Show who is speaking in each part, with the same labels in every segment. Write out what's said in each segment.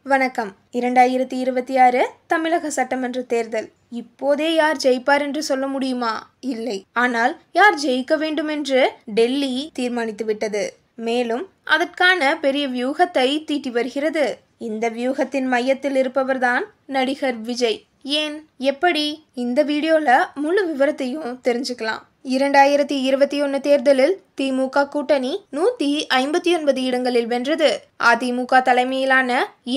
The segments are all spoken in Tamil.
Speaker 1: வணக்கம். 2026 தமிழக சட்டமன்ற தேர்தல். இப்போதே யார் ஜெயிப்பார் என்று சொல்ல முடியுமா? இல்லை. ஆனால் யார் ஜெயிக்க வேண்டும் என்று டெல்லி தீர்மானித்து விட்டது. மேலும் அதற்கான பெரிய வியூகத்தை தீட்டி வருகிறது. இந்த வியூகத்தின் மையத்தில் இருப்பவர்தான் நடிகர் விஜய். ஏன், எப்படி? இந்த வீடியோல முழு விவரத்தையும் தெரிஞ்சுக்கலாம். 2021 தேர்தலில் திமுக கூட்டணி 159 இடங்களில் வென்றது. அதிமுக தலைமையிலான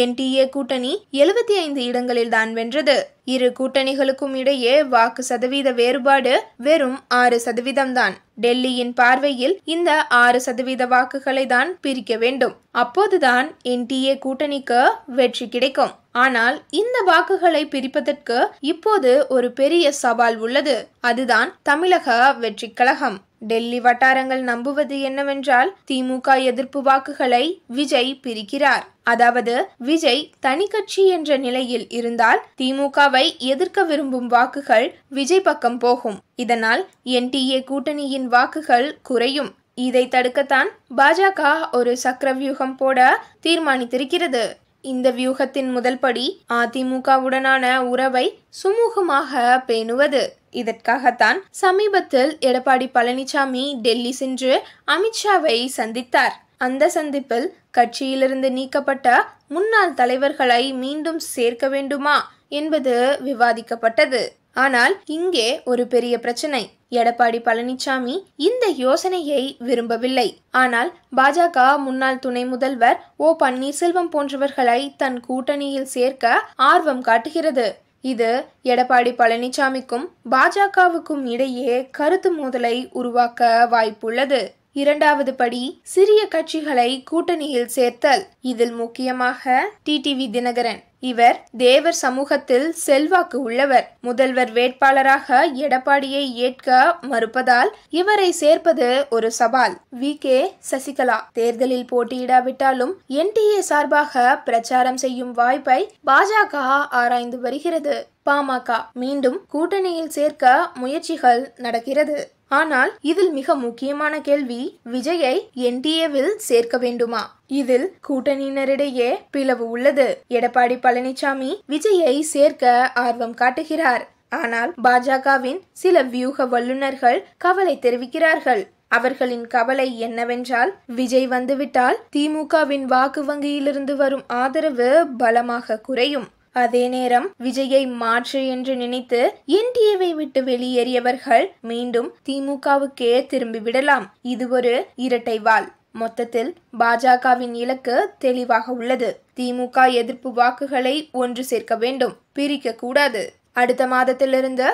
Speaker 1: NDA கூட்டணி 75 இடங்களில் தான் வென்றது. இரு கூட்டணிகளுக்கும் இடையே வாக்கு சதவீத வேறுபாடு வெறும் 6% தான். டெல்லியின் பார்வையில் இந்த 6% வாக்குகளை தான் பிரிக்க வேண்டும். அப்போதுதான் NDA கூட்டணிக்கு வெற்றி கிடைக்கும். ஆனால் இந்த வாக்குகளை பிரிப்பதற்கு இப்போது ஒரு பெரிய சவால் உள்ளது. அதுதான் தமிழக வெற்றி கழகம். டெல்லி வட்டாரங்கள் நம்புவது என்னவென்றால், திமுக எதிர்ப்பு வாக்குகளை விஜய் பிரிக்கிறார். அதாவது விஜய் தனி கட்சி என்ற நிலையில் இருந்தால் திமுகவை எதிர்க்க விரும்பும் வாக்குகள் விஜய் பக்கம் போகும். இதனால் NDA கூட்டணியின் வாக்குகள் குறையும். இதை தடுக்கத்தான் பாஜக ஒரு சக்கரவியூகம் போட தீர்மானித்திருக்கிறது. இந்த வியூகத்தின் முதல் படி அதிமுகவுடனான உறவை சுமூகமாக பேணுவது. இதற்காகத்தான் சமீபத்தில் எடப்பாடி பழனிசாமி டெல்லி சென்று அமித்ஷாவை சந்தித்தார். அந்த சந்திப்பில் கட்சியிலிருந்து நீக்கப்பட்ட முன்னாள் தலைவர்களை மீண்டும் சேர்க்க வேண்டுமா என்பது விவாதிக்கப்பட்டது. ஆனால் இங்கே ஒரு பெரிய பிரச்சனை. எடப்பாடி பழனிசாமி இந்த யோசனையை விரும்பவில்லை. ஆனால் பாஜக முன்னாள் துணை முதல்வர் O பன்னீர்செல்வம் போன்றவர்களை தன் கூட்டணியில் சேர்க்க ஆர்வம் காட்டுகிறது. இது எடப்பாடி பழனிசாமிக்கும் பாஜகவுக்கும் இடையே கருத்து மோதலை உருவாக்க வாய்ப்புள்ளது. இரண்டாவது படி சிறிய கட்சிகளை கூட்டணியில் சேர்த்தல். இதில் முக்கியமாக டிடிவி தினகரன். இவர் தேவர் சமூகத்தில் செல்வாக்கு உள்ளவர். முதல்வர் வேட்பாளராக எடப்பாடியை ஏற்க மறுப்பதால் இவரை சேர்ப்பது ஒரு சவால். VK சசிகலா தேர்தலில் போட்டியிடாவிட்டாலும் NDA சார்பாக பிரச்சாரம் செய்யும் வாய்ப்பை பாஜக ஆராய்ந்து வருகிறது. பாமக மீண்டும் கூட்டணியில் சேர்க்க முயற்சிகள் நடக்கிறது. ஆனால் இதில் மிக முக்கியமான கேள்வி, விஜயை NDAவில் சேர்க்க வேண்டுமா? இதில் கூட்டணியினரிடையே பிளவு உள்ளது. எடப்பாடி பழனிசாமி விஜயை சேர்க்க ஆர்வம் காட்டுகிறார். ஆனால் பாஜகவின் சில வியூக வல்லுநர்கள் கவலை தெரிவிக்கிறார்கள். அவர்களின் கவலை என்னவென்றால், விஜய் வந்துவிட்டால் திமுகவின் வாக்கு வங்கியிலிருந்து வரும் ஆதரவு பலமாக குறையும். அதே நேரம் விஜயை மாற்று என்று நினைத்து NDAவை விட்டு வெளியேறியவர்கள் மீண்டும் திமுகவுக்கே திரும்பிவிடலாம். இது ஒரு இரட்டை வாள். மொத்தத்தில் பாஜகவின் இலக்கு தெளிவாக உள்ளது. திமுக எதிர்ப்பு வாக்குகளை ஒன்று சேர்க்க வேண்டும், பிரிக்க கூடாது. அடுத்த மாதத்திலிருந்து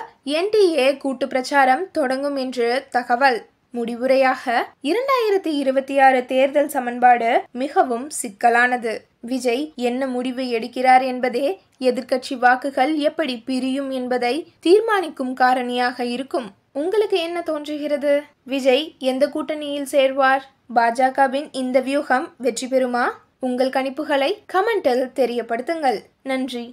Speaker 1: NDA கூட்டு பிரச்சாரம் தொடங்கும் என்று தகவல். முடிவுரையாக 2026 தேர்தல் சமன்பாடு மிகவும் சிக்கலானது. விஜய் என்ன முடிவு எடுக்கிறார் என்பதே எதிர்க்கட்சி வாக்குகள் எப்படி பிரியும் என்பதை தீர்மானிக்கும் காரணியாக இருக்கும். உங்களுக்கு என்ன தோன்றுகிறது? விஜய் எந்த கூட்டணியில் சேர்வார்? பாஜகவின் இந்த வியூகம் வெற்றி பெறுமா? உங்கள் கணிப்புகளை கமெண்டில் தெரியப்படுத்துங்கள். நன்றி.